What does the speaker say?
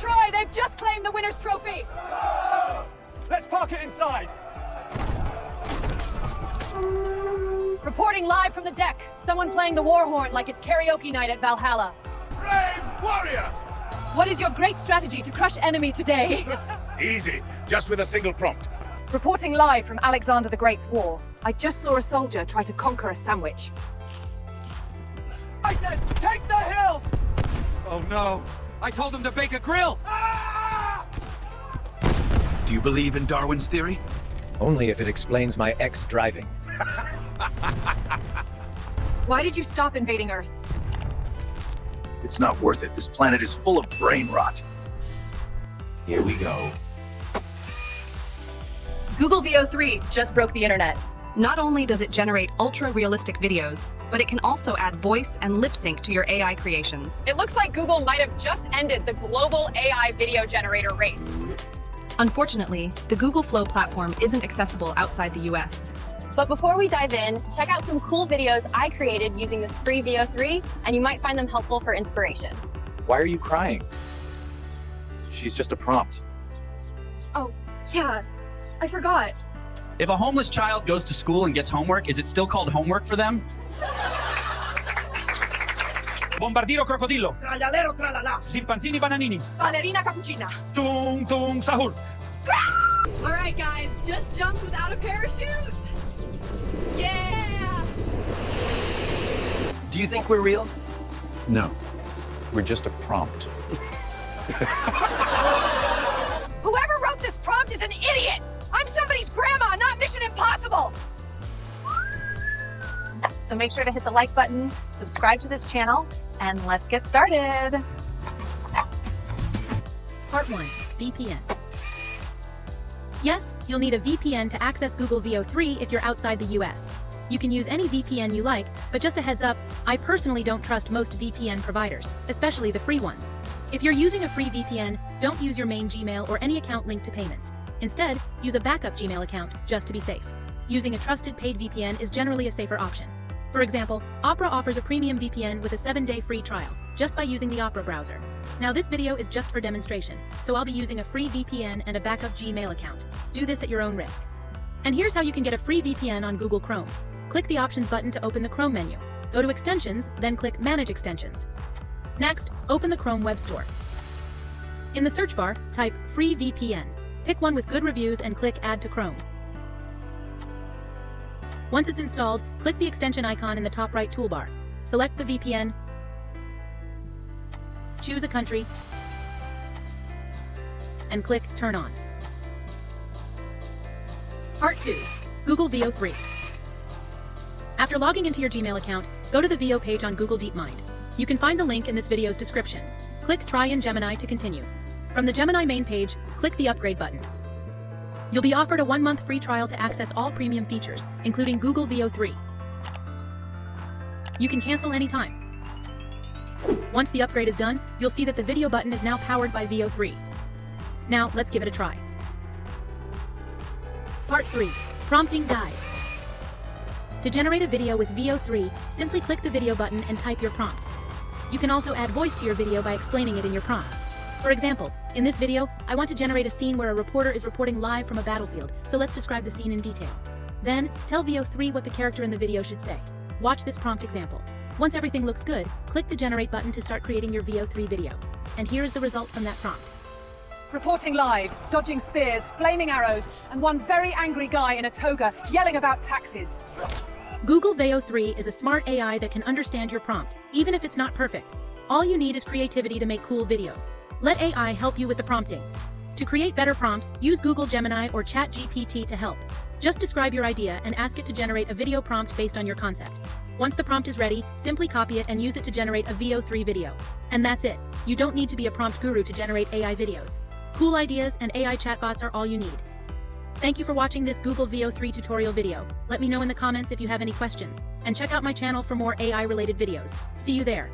try! They've just claimed the winner's trophy! Let's park it inside! Reporting live from the deck. Someone playing the war horn like it's karaoke night at Valhalla. Brave warrior! What is your great strategy to crush enemy today? Easy, just with a single prompt. Reporting live from Alexander the Great's war. I just saw a soldier try to conquer a sandwich. I said, take the hill! Oh no! I told him to bake a grill! Do you believe in Darwin's theory? Only if it explains my ex driving. Why did you stop invading Earth? It's not worth it. This planet is full of brain rot. Here we go. Google VO3 just broke the internet. Not only does it generate ultra-realistic videos, but it can also add voice and lip sync to your AI creations. It looks like Google might have just ended the global AI video generator race. Unfortunately, the Google Flow platform isn't accessible outside the US. But before we dive in, check out some cool videos I created using this free VO3, and you might find them helpful for inspiration. Why are you crying? She's just a prompt. Oh, yeah, I forgot. If a homeless child goes to school and gets homework, is it still called homework for them? Bombardiro crocodilo. Trallalero tralala! Simpanzini bananini. Ballerina cappuccina. Tung tung sahur. All right, guys, just jump without a parachute. Yeah! Do you think we're real? No, we're just a prompt. Whoever wrote this prompt is an idiot! I'm somebody's grandma, not Mission Impossible! So make sure to hit the like button, subscribe to this channel, and let's get started. Part 1. VPN. Yes, you'll need a VPN to access Google VO3 if you're outside the US. You can use any VPN you like, but just a heads up, I personally don't trust most VPN providers, especially the free ones. If you're using a free VPN, don't use your main Gmail or any account linked to payments. Instead, use a backup Gmail account, just to be safe. Using a trusted paid VPN is generally a safer option. For example, Opera offers a premium VPN with a 7-day free trial, just by using the Opera browser. Now this video is just for demonstration, so I'll be using a free VPN and a backup Gmail account. Do this at your own risk. And here's how you can get a free VPN on Google Chrome. Click the Options button to open the Chrome menu. Go to Extensions, then click Manage Extensions. Next, open the Chrome Web Store. In the search bar, type Free VPN. Pick one with good reviews and click Add to Chrome. Once it's installed, click the extension icon in the top right toolbar. Select the VPN, choose a country, and click Turn On. Part 2. Google VO3. After logging into your Gmail account, go to the VO page on Google DeepMind. You can find the link in this video's description. Click Try in Gemini to continue. From the Gemini main page, click the Upgrade button. You'll be offered a 1-month free trial to access all premium features, including Google VO3. You can cancel anytime. Once the upgrade is done, you'll see that the video button is now powered by VO3. Now, let's give it a try. Part 3. Prompting Guide. To generate a video with VO3, simply click the video button and type your prompt. You can also add voice to your video by explaining it in your prompt. For example, in this video, I want to generate a scene where a reporter is reporting live from a battlefield, so let's describe the scene in detail. Then, tell VO3 what the character in the video should say. Watch this prompt example. Once everything looks good, click the Generate button to start creating your VO3 video. And here is the result from that prompt. Reporting live, dodging spears, flaming arrows, and one very angry guy in a toga yelling about taxes. Google Veo 3 is a smart AI that can understand your prompt, even if it's not perfect. All you need is creativity to make cool videos. Let AI help you with the prompting. To create better prompts, use Google Gemini or ChatGPT to help. Just describe your idea and ask it to generate a video prompt based on your concept. Once the prompt is ready, simply copy it and use it to generate a VO3 video. And that's it. You don't need to be a prompt guru to generate AI videos. Cool ideas and AI chatbots are all you need. Thank you for watching this Google VO3 tutorial video. Let me know in the comments if you have any questions. And check out my channel for more AI-related videos. See you there.